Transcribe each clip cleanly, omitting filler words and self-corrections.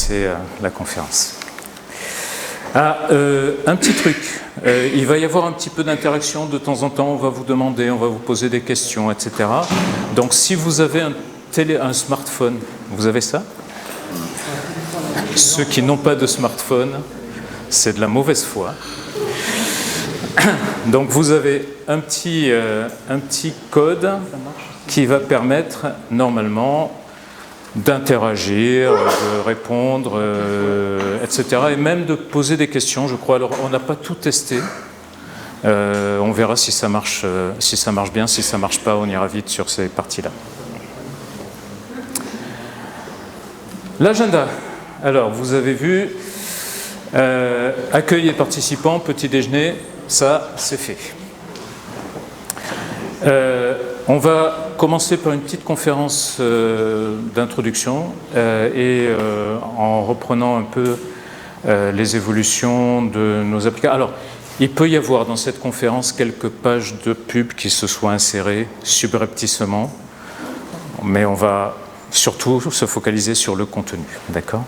commencer la conférence. Un petit truc, il va y avoir un petit peu d'interaction de temps en temps, on va vous demander, on va vous poser des questions, etc. Donc si vous avez un smartphone, vous avez ça? Ceux qui n'ont pas de smartphone, c'est de la mauvaise foi. Donc vous avez un petit code qui va permettre normalement d'interagir, de répondre, etc. Et même de poser des questions, je crois. Alors on n'a pas tout testé. On verra si ça marche bien, si ça ne marche pas, on ira vite sur ces parties-là. L'agenda. Alors vous avez vu, accueil et participants, petit déjeuner, ça c'est fait. On va commencer par une petite conférence d'introduction et en reprenant un peu les évolutions de nos applications. Alors, il peut y avoir dans cette conférence quelques pages de pub qui se soient insérées subrepticement, mais on va surtout se focaliser sur le contenu, d'accord ?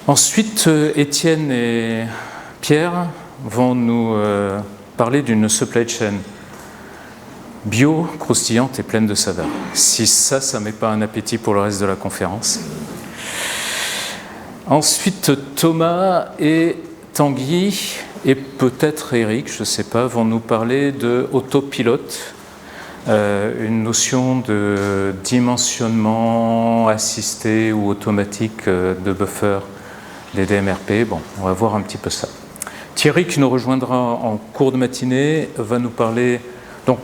Ensuite, Étienne et Pierre vont nous parler d'une supply chain bio, croustillante et pleine de saveur. Si ça ne met pas un appétit pour le reste de la conférence. Ensuite, Thomas et Tanguy, et peut-être Eric, je ne sais pas, vont nous parler de autopilote, une notion de dimensionnement assisté ou automatique de buffer des DMRP. Bon, on va voir un petit peu ça. Thierry, qui nous rejoindra en cours de matinée, va nous parler... Donc,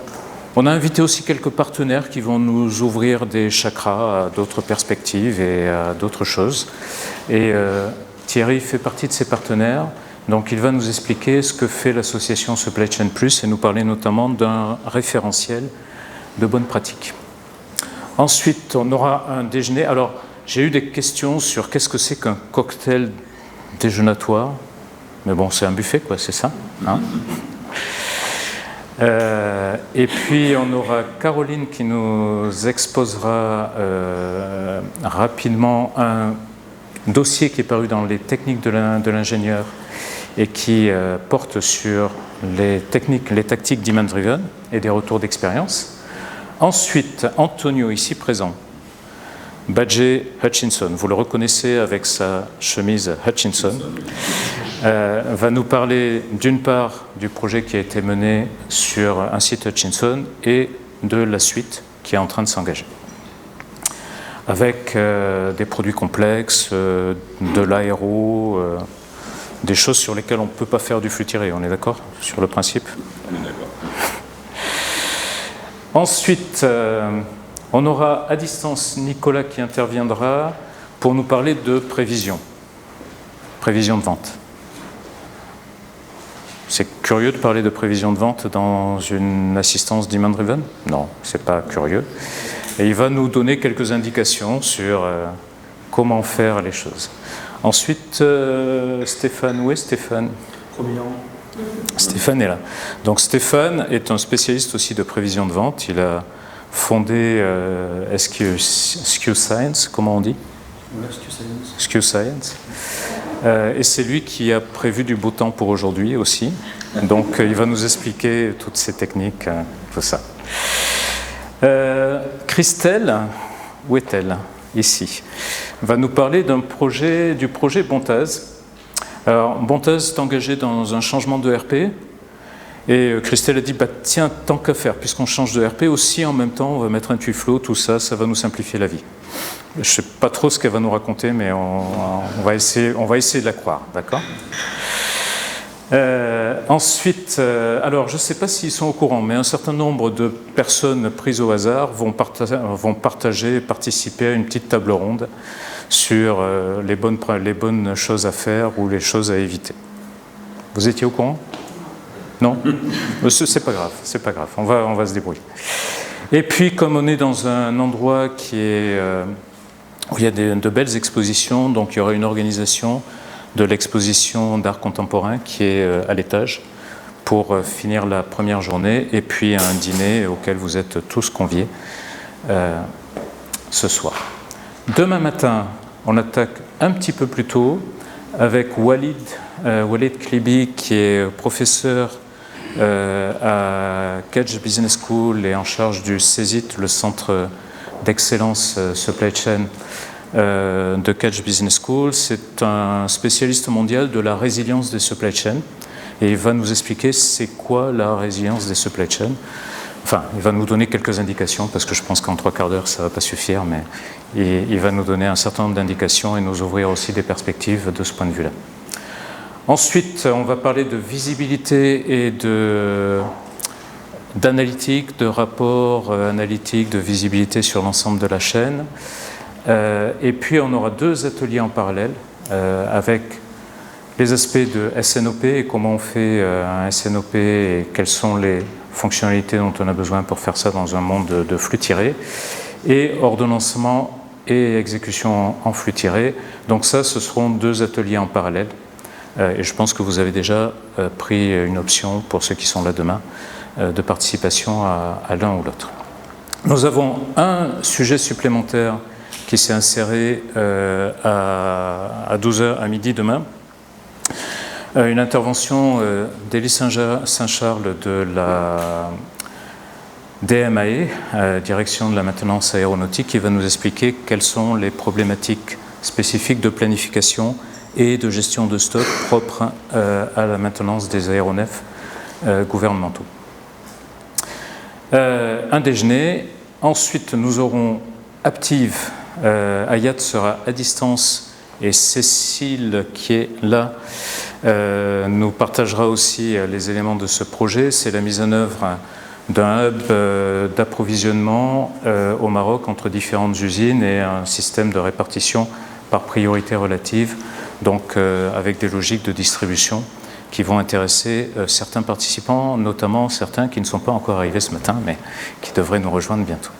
on a invité aussi quelques partenaires qui vont nous ouvrir des chakras à d'autres perspectives et à d'autres choses. Et Thierry fait partie de ces partenaires, donc il va nous expliquer ce que fait l'association Supply Chain Plus et nous parler notamment d'un référentiel de bonnes pratiques. Ensuite, on aura un déjeuner. Alors, j'ai eu des questions sur qu'est-ce que c'est qu'un cocktail déjeunatoire. Mais bon, c'est un buffet, quoi, c'est ça, hein ? Et puis on aura Caroline qui nous exposera rapidement un dossier qui est paru dans les techniques de l'ingénieur et qui porte sur les tactiques Demand Driven et des retours d'expérience. Ensuite, Antonio, ici présent, badgé Hutchinson, vous le reconnaissez avec sa chemise Hutchinson, va nous parler d'une part du projet qui a été mené sur un site Hutchinson et de la suite qui est en train de s'engager. Avec des produits complexes, de l'aéro, des choses sur lesquelles on ne peut pas faire du flux tiré, on est d'accord sur le principe ? On est d'accord. Ensuite, on aura à distance Nicolas qui interviendra pour nous parler de prévision de vente. C'est curieux de parler de prévision de vente dans une assistance Demand Driven ? Non, c'est pas curieux. Et il va nous donner quelques indications sur comment faire les choses. Ensuite, Stéphane, où est Stéphane ? Stéphane est là. Donc Stéphane est un spécialiste aussi de prévision de vente. Il a fondé SQ Science, comment on dit ? SQ Science. Et c'est lui qui a prévu du beau temps pour aujourd'hui aussi. Donc il va nous expliquer toutes ces techniques, tout ça. Christelle, où est-elle ? Ici. Va nous parler du projet Bontaz. Alors Bontaz est engagé dans un changement de RP. Et Christelle a dit, tiens, tant qu'à faire, puisqu'on change de RP, aussi en même temps, on va mettre un tuyau, tout ça, ça va nous simplifier la vie. Je ne sais pas trop ce qu'elle va nous raconter, mais on va essayer de la croire, d'accord ? Ensuite, alors je ne sais pas s'ils sont au courant, mais un certain nombre de personnes prises au hasard vont participer à une petite table ronde sur les bonnes choses à faire ou les choses à éviter. Vous étiez au courant ? Non ? C'est pas grave, on va se débrouiller. Et puis, comme on est dans un endroit où il y a de belles expositions, donc il y aura une organisation de l'exposition d'art contemporain qui est à l'étage pour finir la première journée, et puis un dîner auquel vous êtes tous conviés ce soir. Demain matin, on attaque un petit peu plus tôt avec Walid Klibi, qui est professeur à Kedge Business School et en charge du CESIT, le centre d'excellence supply chain de Kedge Business School. C'est un spécialiste mondial de la résilience des supply chains et il va nous expliquer c'est quoi la résilience des supply chains. Enfin, il va nous donner quelques indications parce que je pense qu'en 3 quarts d'heure ça ne va pas suffire, mais il va nous donner un certain nombre d'indications et nous ouvrir aussi des perspectives de ce point de vue-là. Ensuite, on va parler de visibilité et d'analytique, de rapports analytiques, de visibilité sur l'ensemble de la chaîne. Et puis, on aura 2 ateliers en parallèle avec les aspects de SNOP et comment on fait un SNOP et quelles sont les fonctionnalités dont on a besoin pour faire ça dans un monde de flux tiré, et ordonnancement et exécution en flux tiré. Donc ça, ce seront 2 ateliers en parallèle. Et je pense que vous avez déjà pris une option, pour ceux qui sont là demain, de participation à l'un ou l'autre. Nous avons un sujet supplémentaire qui s'est inséré à 12h à midi demain. Une intervention d'Élie Saint-Charles de la DMAE, Direction de la maintenance aéronautique, qui va nous expliquer quelles sont les problématiques spécifiques de planification et de gestion de stock propres à la maintenance des aéronefs gouvernementaux. Un déjeuner. Ensuite, nous aurons Aptiv. Ayat sera à distance et Cécile, qui est là, nous partagera aussi les éléments de ce projet. C'est la mise en œuvre d'un hub d'approvisionnement au Maroc entre différentes usines et un système de répartition par priorité relative, donc avec des logiques de distribution qui vont intéresser certains participants, notamment certains qui ne sont pas encore arrivés ce matin, mais qui devraient nous rejoindre bientôt.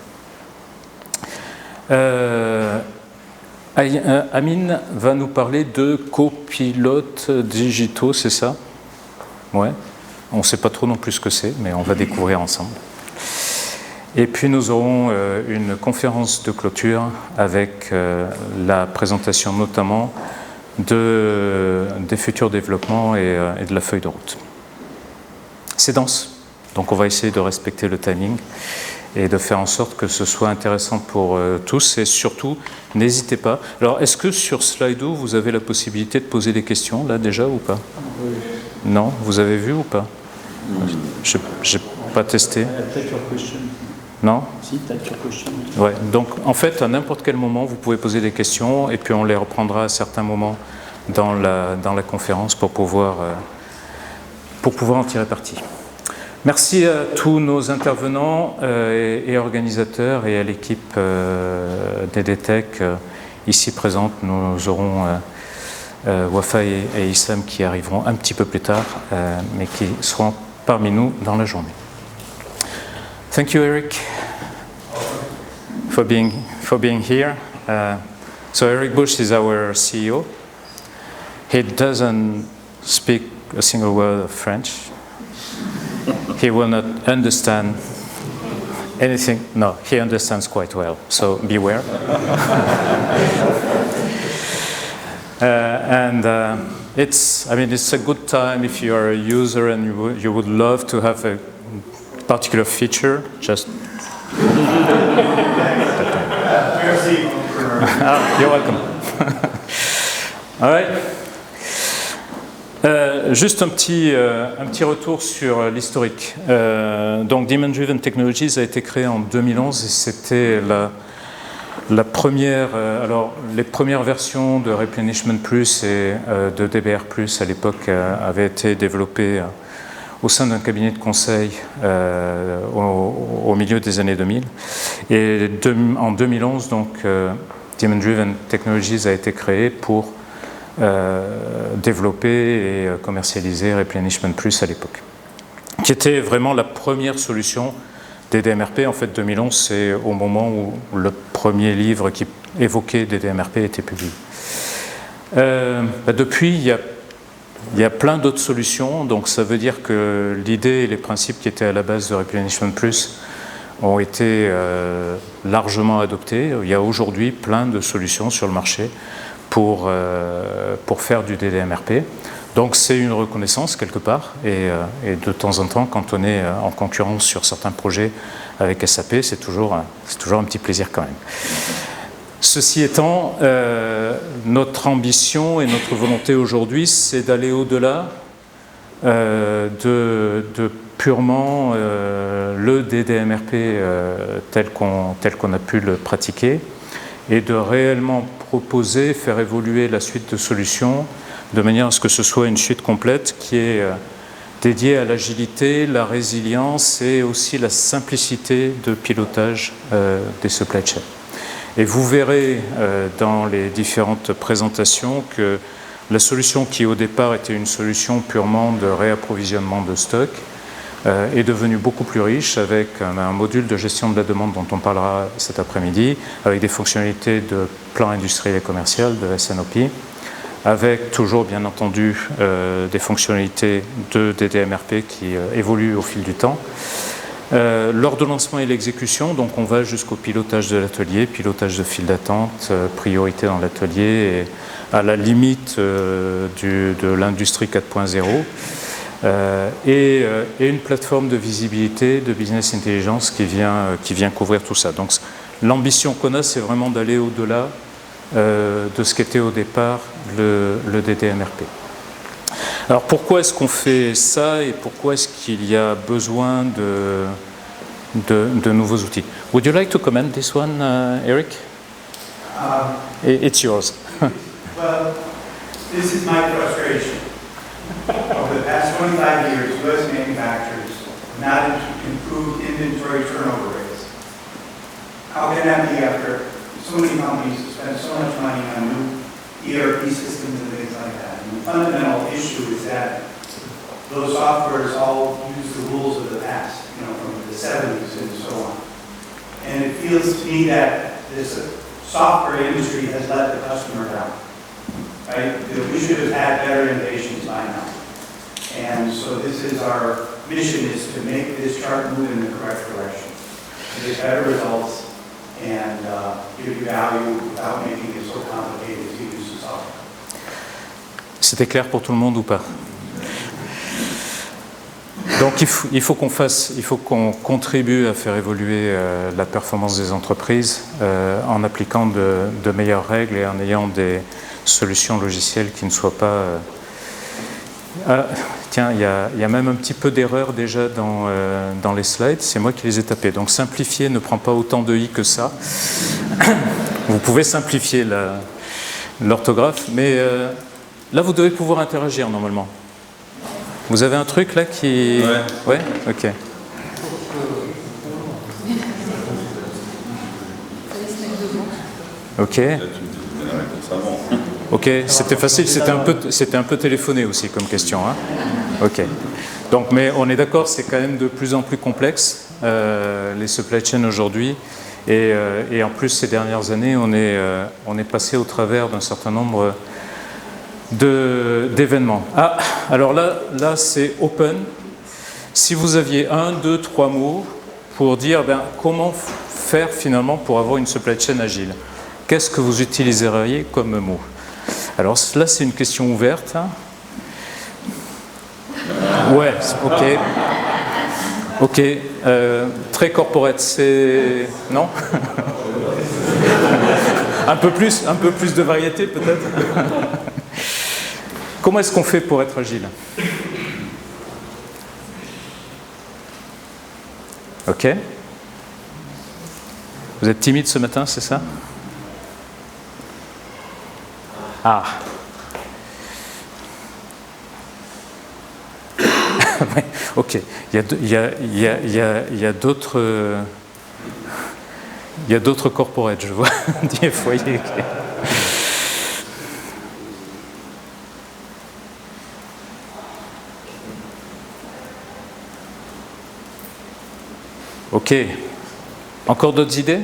Amine va nous parler de copilotes digitaux, c'est ça? Ouais. On ne sait pas trop non plus ce que c'est, mais on va découvrir ensemble. Et puis nous aurons une conférence de clôture avec la présentation notamment des futurs développements et de la feuille de route. C'est dense, donc on va essayer de respecter le timing et de faire en sorte que ce soit intéressant pour tous, et surtout, n'hésitez pas. Alors, est-ce que sur Slido, vous avez la possibilité de poser des questions, là, déjà, ou pas? Oui. Non? Vous avez vu ou pas? Je n'ai pas testé. Non? Si, type your question. Ouais, donc, en fait, à n'importe quel moment, vous pouvez poser des questions, et puis on les reprendra à certains moments dans la conférence pour pouvoir en tirer parti. Merci à tous nos intervenants et organisateurs et à l'équipe d'EDTech ici présente. Nous aurons Wafa et Issam qui arriveront un petit peu plus tard, mais qui seront parmi nous dans la journée. Thank you, Eric, for being here. So Eric Bush is our CEO. He doesn't speak a single word of French. He will not understand anything. No, he understands quite well, so beware. It's a good time if you are a user and you would love to have a particular feature. Just. You're welcome. All right. Juste un petit retour sur l'historique. Donc, Demand Driven Technologies a été créé en 2011 et c'était la première. Alors, les premières versions de Replenishment Plus et de DBR Plus à l'époque avaient été développées au sein d'un cabinet de conseil au milieu des années 2000. Et en 2011, donc, Demand Driven Technologies a été créé pour développer et commercialiser Replenishment Plus à l'époque, qui était vraiment la première solution des DMRP. En fait, 2011, c'est au moment où le premier livre qui évoquait des DMRP était publié. Depuis, il y a plein d'autres solutions, donc ça veut dire que l'idée et les principes qui étaient à la base de Replenishment Plus ont été largement adoptées. Il y a aujourd'hui plein de solutions sur le marché pour faire du DDMRP. Donc c'est une reconnaissance quelque part, et de temps en temps, quand on est en concurrence sur certains projets avec SAP, c'est toujours un petit plaisir quand même. Ceci étant, notre ambition et notre volonté aujourd'hui, c'est d'aller au-delà de purement le DDMRP tel qu'on a pu le pratiquer, et de réellement proposer, faire évoluer la suite de solutions de manière à ce que ce soit une suite complète qui est dédiée à l'agilité, la résilience et aussi la simplicité de pilotage des supply chains. Et vous verrez dans les différentes présentations que la solution qui au départ était une solution purement de réapprovisionnement de stock est devenue beaucoup plus riche avec un module de gestion de la demande dont on parlera cet après-midi, avec des fonctionnalités de plan industriel et commercial, de SNOP, avec toujours bien entendu des fonctionnalités de DDMRP qui évoluent au fil du temps. L'ordonnancement et l'exécution, donc on va jusqu'au pilotage de l'atelier, pilotage de file d'attente, priorité dans l'atelier, et à la limite de l'industrie 4.0, et une plateforme de visibilité, de business intelligence qui vient couvrir tout ça. Donc l'ambition qu'on a, c'est vraiment d'aller au-delà de ce qu'était au départ le DDMRP. Alors pourquoi est-ce qu'on fait ça et pourquoi est-ce qu'il y a besoin de nouveaux outils? Would you like to comment this one, Eric? It's yours. Well, this is my frustration. Over the past 25 years, U.S. manufacturers have not improved inventory turnover rates. How can that be after so many companies spend so much money on new ERP systems and things like that? And the fundamental issue is that those softwares all use the rules of the past, from the 70s and so on. And it feels to me that this software industry has let the customer down. Right? We should have had better innovations by now. And so this is our mission, is to make this chart move in the correct direction. To get better results and give you value without making it so complicated to use the software. C'était clair pour tout le monde ou pas? Donc il faut qu'on contribue à faire évoluer la performance des entreprises en appliquant de meilleures règles et en ayant des solutions logicielles qui ne soient pas... tiens, il y a même un petit peu d'erreur déjà dans les slides, c'est moi qui les ai tapés. Donc simplifier ne prend pas autant de i que ça. Vous pouvez simplifier l'orthographe, mais là vous devez pouvoir interagir normalement. Vous avez un truc là qui... Ouais, ok. Ok. Ok, c'était facile, c'était un peu téléphoné aussi comme question. Hein. Ok. Donc, mais on est d'accord, c'est quand même de plus en plus complexe, les supply chains aujourd'hui. Et en plus, ces dernières années, on est passé au travers d'un certain nombre d'événements. Ah, alors là c'est open. Si vous aviez 1, 2, 3 mots pour dire comment faire finalement pour avoir une supply chain agile, qu'est-ce que vous utiliseriez comme mot? Alors là c'est une question ouverte. Ouais, ok. Ok. Très corporate, c'est... Non? un peu plus de variété peut-être. Comment est-ce qu'on fait pour être agile? Ok. Vous êtes timide ce matin, c'est ça? Ah. Ouais, ok. Il y a d'autres corporates, je vois. Des foyers. Ok. Encore d'autres idées?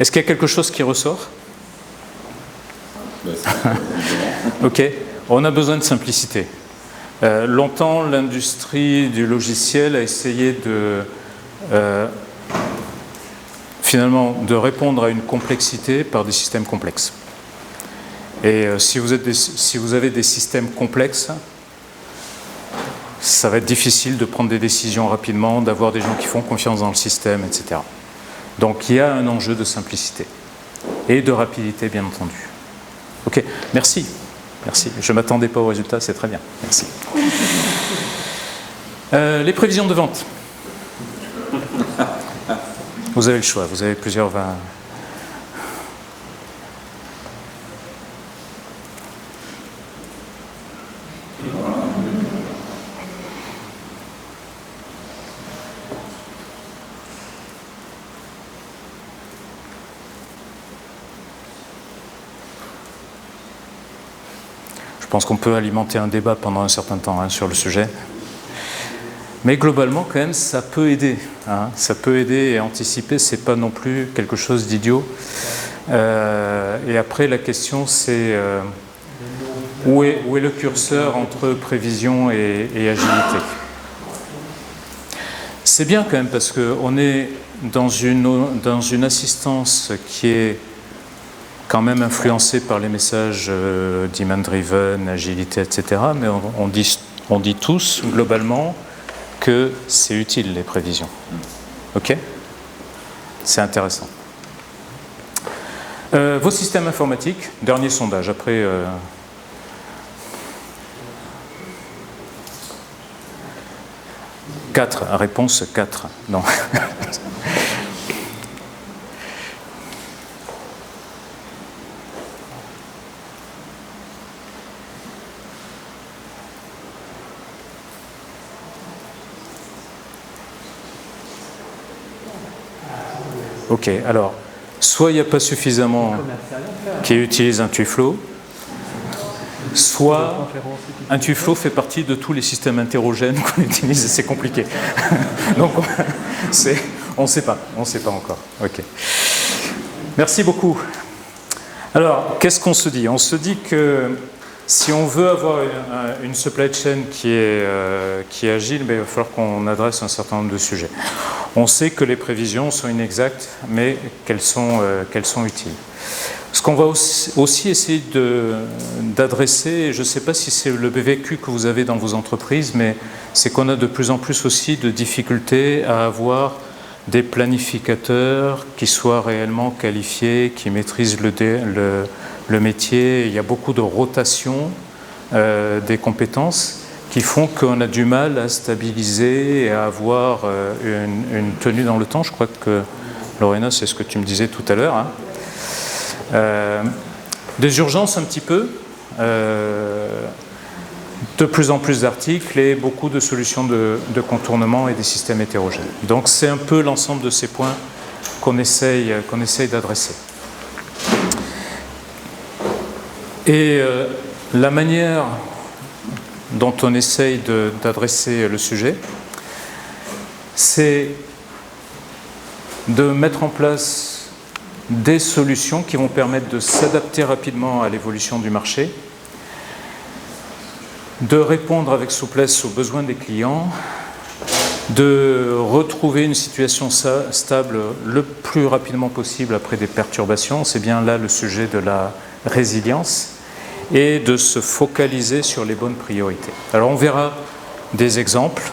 Est-ce qu'il y a quelque chose qui ressort? Ok. On a besoin de simplicité. Longtemps, l'industrie du logiciel a essayé de finalement de répondre à une complexité par des systèmes complexes. Et si vous avez des systèmes complexes, ça va être difficile de prendre des décisions rapidement, d'avoir des gens qui font confiance dans le système, etc. Donc il y a un enjeu de simplicité et de rapidité, bien entendu. Ok, merci. Merci. Je ne m'attendais pas au résultat, c'est très bien. Merci. Les prévisions de vente. Vous avez le choix, vous avez plusieurs... Je pense qu'on peut alimenter un débat pendant un certain temps sur le sujet. Mais globalement, quand même, ça peut aider. Ça peut aider et anticiper, c'est pas non plus quelque chose d'idiot. Et après, la question, c'est où est le curseur entre prévision et agilité? C'est bien quand même parce qu'on est dans une assistance qui est quand même influencée par les messages demand-driven, agilité, etc. Mais on dit tous, globalement, que c'est utile, les prévisions. Ok? C'est intéressant. Vos systèmes informatiques, dernier sondage, après... réponse 4. Non. Ok, alors, soit il n'y a pas suffisamment qui utilisent un Tuflo, soit un Tuflo fait partie de tous les systèmes hétérogènes qu'on utilise et c'est compliqué. Donc, on ne sait pas encore. Ok. Merci beaucoup. Alors, qu'est-ce qu'on se dit? On se dit que si on veut avoir une supply chain qui est agile, il va falloir qu'on adresse un certain nombre de sujets. On sait que les prévisions sont inexactes, mais qu'elles sont utiles. Ce qu'on va aussi essayer d'adresser, je ne sais pas si c'est le vécu que vous avez dans vos entreprises, mais c'est qu'on a de plus en plus aussi de difficultés à avoir des planificateurs qui soient réellement qualifiés, qui maîtrisent le métier. Il y a beaucoup de rotation des compétences qui font qu'on a du mal à stabiliser et à avoir une tenue dans le temps. Je crois que, Lorena, c'est ce que tu me disais tout à l'heure. Des urgences un petit peu, de plus en plus d'articles et beaucoup de solutions de contournement et des systèmes hétérogènes. Donc c'est un peu l'ensemble de ces points qu'on essaye d'adresser. Et la manière dont on essaye d'adresser le sujet, c'est de mettre en place des solutions qui vont permettre de s'adapter rapidement à l'évolution du marché, de répondre avec souplesse aux besoins des clients, de retrouver une situation stable le plus rapidement possible après des perturbations, c'est bien là le sujet de la résilience, et de se focaliser sur les bonnes priorités. Alors on verra des exemples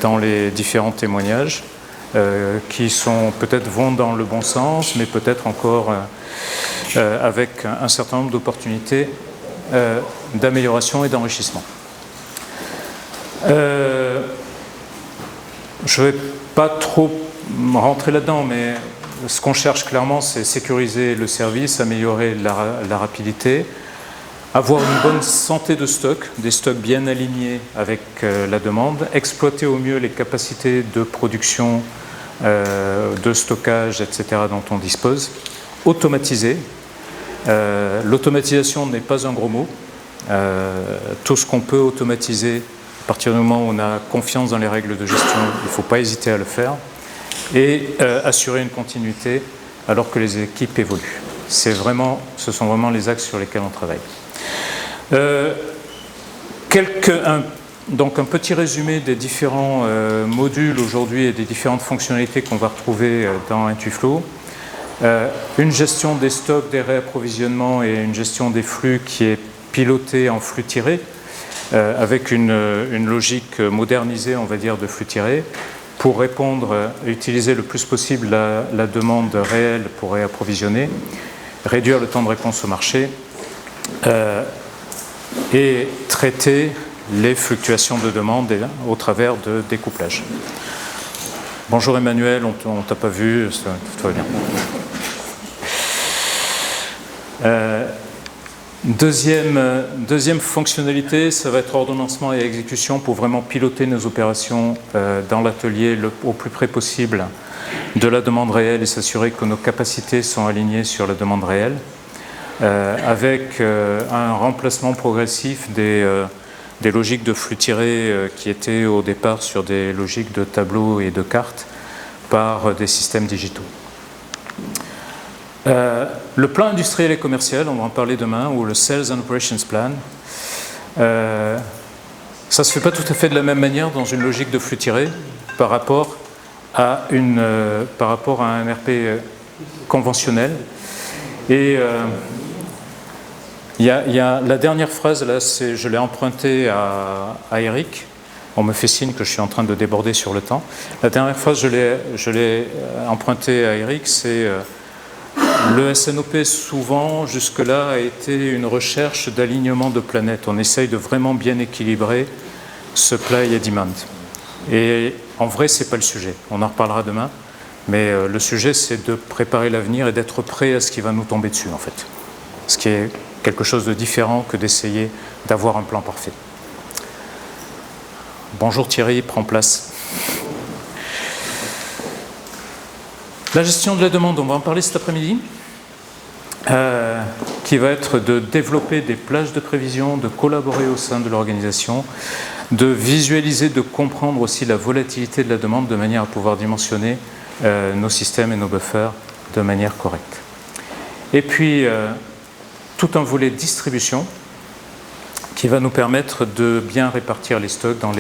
dans les différents témoignages qui peut-être vont dans le bon sens, mais peut-être encore avec un certain nombre d'opportunités d'amélioration et d'enrichissement. Je ne vais pas trop rentrer là-dedans, mais ce qu'on cherche clairement, c'est sécuriser le service, améliorer la rapidité, avoir une bonne santé de stock, des stocks bien alignés avec la demande, exploiter au mieux les capacités de production, de stockage, etc. dont on dispose, automatiser. L'automatisation n'est pas un gros mot. Tout ce qu'on peut automatiser, à partir du moment où on a confiance dans les règles de gestion, il ne faut pas hésiter à le faire. Et assurer une continuité alors que les équipes évoluent. Ce sont vraiment les axes sur lesquels on travaille. Donc un petit résumé des différents modules aujourd'hui et des différentes fonctionnalités qu'on va retrouver dans Intuflow. Une gestion des stocks, des réapprovisionnements et une gestion des flux qui est pilotée en flux tiré, avec une logique modernisée, on va dire, de flux tiré, pour répondre, utiliser le plus possible la demande réelle pour réapprovisionner, réduire le temps de réponse au marché et traiter les fluctuations de demande au travers de découplage. Bonjour Emmanuel, on ne t'a pas vu, tout va bien. Deuxième fonctionnalité, ça va être ordonnancement et exécution pour vraiment piloter nos opérations dans l'atelier au plus près possible de la demande réelle et s'assurer que nos capacités sont alignées sur la demande réelle, avec un remplacement progressif des logiques de flux tirés qui étaient au départ sur des logiques de tableaux et de cartes par des systèmes digitaux. Le plan industriel et commercial, on va en parler demain, ou le Sales and Operations Plan, ça ne se fait pas tout à fait de la même manière dans une logique de flux tiré par rapport à un RP conventionnel. Et il y a la dernière phrase, là, je l'ai empruntée à Eric. On me fait signe que je suis en train de déborder sur le temps. La dernière phrase, je l'ai empruntée à Eric, c'est le SNOP, souvent, jusque-là, a été une recherche d'alignement de planètes. On essaye de vraiment bien équilibrer supply et demand. Et en vrai, ce n'est pas le sujet. On en reparlera demain. Mais le sujet, c'est de préparer l'avenir et d'être prêt à ce qui va nous tomber dessus, en fait. Ce qui est quelque chose de différent que d'essayer d'avoir un plan parfait. Bonjour Thierry, prends place. La gestion de la demande, on va en parler cet après-midi, qui va être de développer des plages de prévision, de collaborer au sein de l'organisation, de visualiser, de comprendre aussi la volatilité de la demande de manière à pouvoir dimensionner nos systèmes et nos buffers de manière correcte. Et puis, tout un volet distribution qui va nous permettre de bien répartir les stocks dans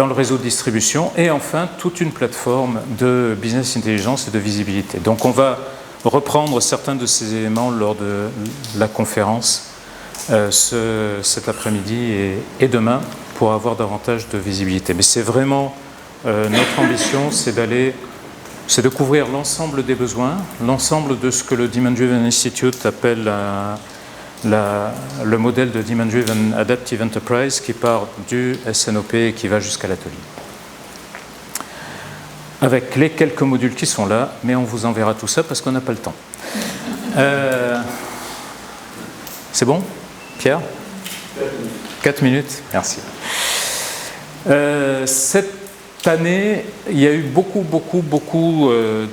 le réseau de distribution, et enfin toute une plateforme de business intelligence et de visibilité. Donc on va reprendre certains de ces éléments lors de la conférence cet après-midi et demain pour avoir davantage de visibilité. Mais c'est vraiment notre ambition, c'est de couvrir l'ensemble des besoins, l'ensemble de ce que le Demand Driven Institute appelle le modèle de Demand Driven Adaptive Enterprise, qui part du SNOP et qui va jusqu'à l'atelier. Avec les quelques modules qui sont là, mais on vous enverra tout ça parce qu'on n'a pas le temps. C'est bon, Pierre ? 4 minutes, merci. Cette année, il y a eu beaucoup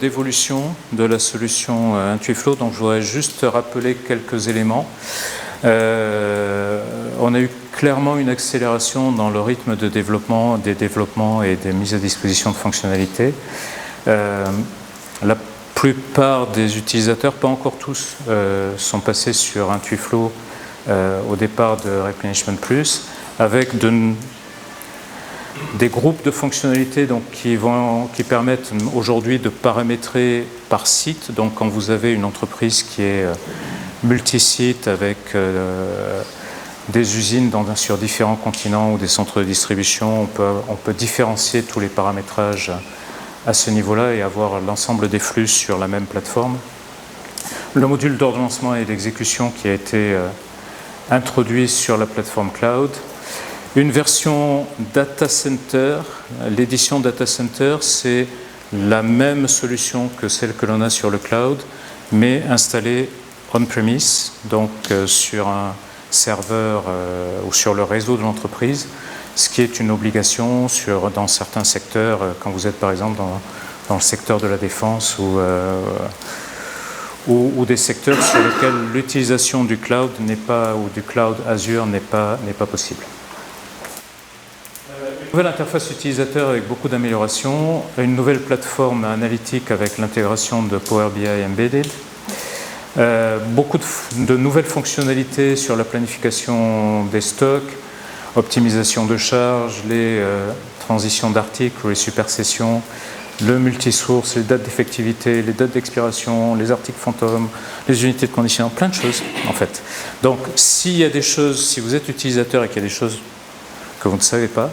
d'évolutions de la solution Intuiflow, donc je voudrais juste rappeler quelques éléments. On a eu clairement une accélération dans le rythme de développement, des développements et des mises à disposition de fonctionnalités. La plupart des utilisateurs, pas encore tous, sont passés sur Intuiflow au départ de Replenishment Plus, avec des groupes de fonctionnalités donc, qui permettent aujourd'hui de paramétrer par site. Donc quand vous avez une entreprise qui est multi-site avec des usines sur différents continents ou des centres de distribution, on peut différencier tous les paramétrages à ce niveau-là et avoir l'ensemble des flux sur la même plateforme. Le module d'ordonnancement et d'exécution qui a été introduit sur la plateforme cloud. Une version Data Center. L'édition Data Center, c'est la même solution que celle que l'on a sur le cloud, mais installée on-premise, donc sur un serveur ou sur le réseau de l'entreprise, ce qui est une obligation dans certains secteurs, quand vous êtes par exemple dans le secteur de la défense ou des secteurs sur lesquels l'utilisation du cloud ou du cloud Azure n'est pas possible. Une nouvelle interface utilisateur avec beaucoup d'améliorations, une nouvelle plateforme analytique avec l'intégration de Power BI Embedded, beaucoup de nouvelles fonctionnalités sur la planification des stocks, optimisation de charges, les transitions d'articles ou les supersessions, le multisource, les dates d'effectivité, les dates d'expiration, les articles fantômes, les unités de conditionnement, plein de choses en fait. Donc s'il y a des choses, si vous êtes utilisateur et qu'il y a des choses que vous ne savez pas,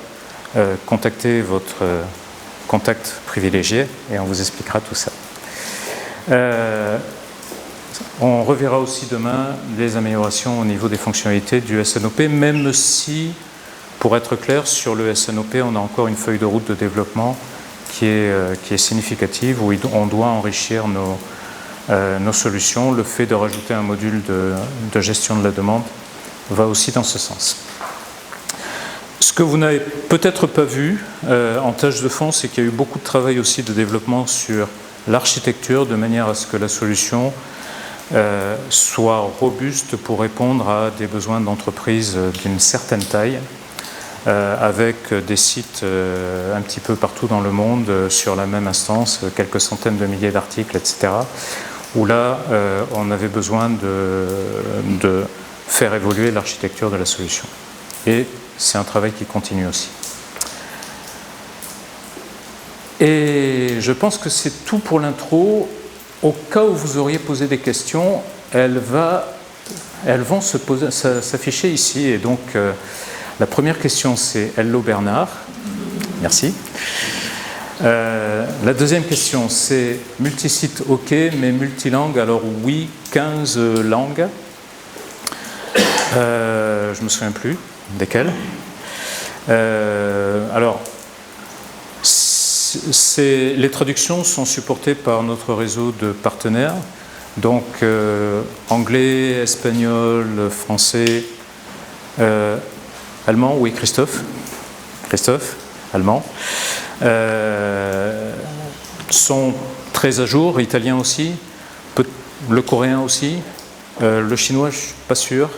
contactez votre contact privilégié et on vous expliquera tout ça. On reverra aussi demain les améliorations au niveau des fonctionnalités du SNOP, même si, pour être clair, sur le SNOP, on a encore une feuille de route de développement qui est significative, où on doit enrichir nos solutions. Le fait de rajouter un module de gestion de la demande va aussi dans ce sens. Ce que vous n'avez peut-être pas vu en tâche de fond, c'est qu'il y a eu beaucoup de travail aussi de développement sur l'architecture, de manière à ce que la solution soit robuste pour répondre à des besoins d'entreprises d'une certaine taille, avec des sites un petit peu partout dans le monde sur la même instance, quelques centaines de milliers d'articles, etc., où là, on avait besoin de faire évoluer l'architecture de la solution. Et c'est un travail qui continue aussi. Et je pense que c'est tout pour l'intro. Au cas où vous auriez posé des questions, elles vont s'afficher ici. Et donc, la première question, c'est « Hello Bernard ». Merci. La deuxième question, c'est « Multisite, ok, mais multilangue ». Alors oui, 15 langues. Je ne me souviens plus desquelles. Alors, les traductions sont supportées par notre réseau de partenaires, donc anglais, espagnol, français, allemand, oui, Christophe, allemand, sont très à jour, italien aussi, le coréen aussi, le chinois, je ne suis pas sûr.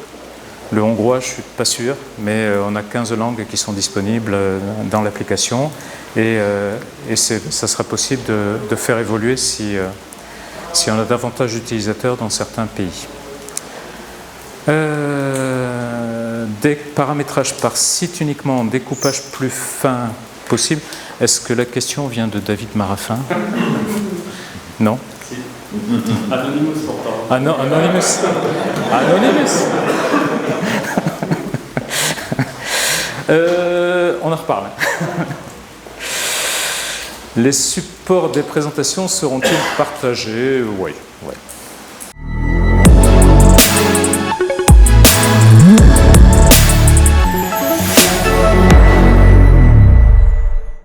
Le hongrois, je ne suis pas sûr, mais on a 15 langues qui sont disponibles dans l'application et ça sera possible de faire évoluer si on a davantage d'utilisateurs dans certains pays. Des paramétrages par site uniquement, découpage plus fin possible. Est-ce que la question vient de David Marafin? Non? Si. Anonymous pourtant. Ah non, Anonymous. Anonymous. On en reparle. Les supports des présentations seront-ils partagés? Oui.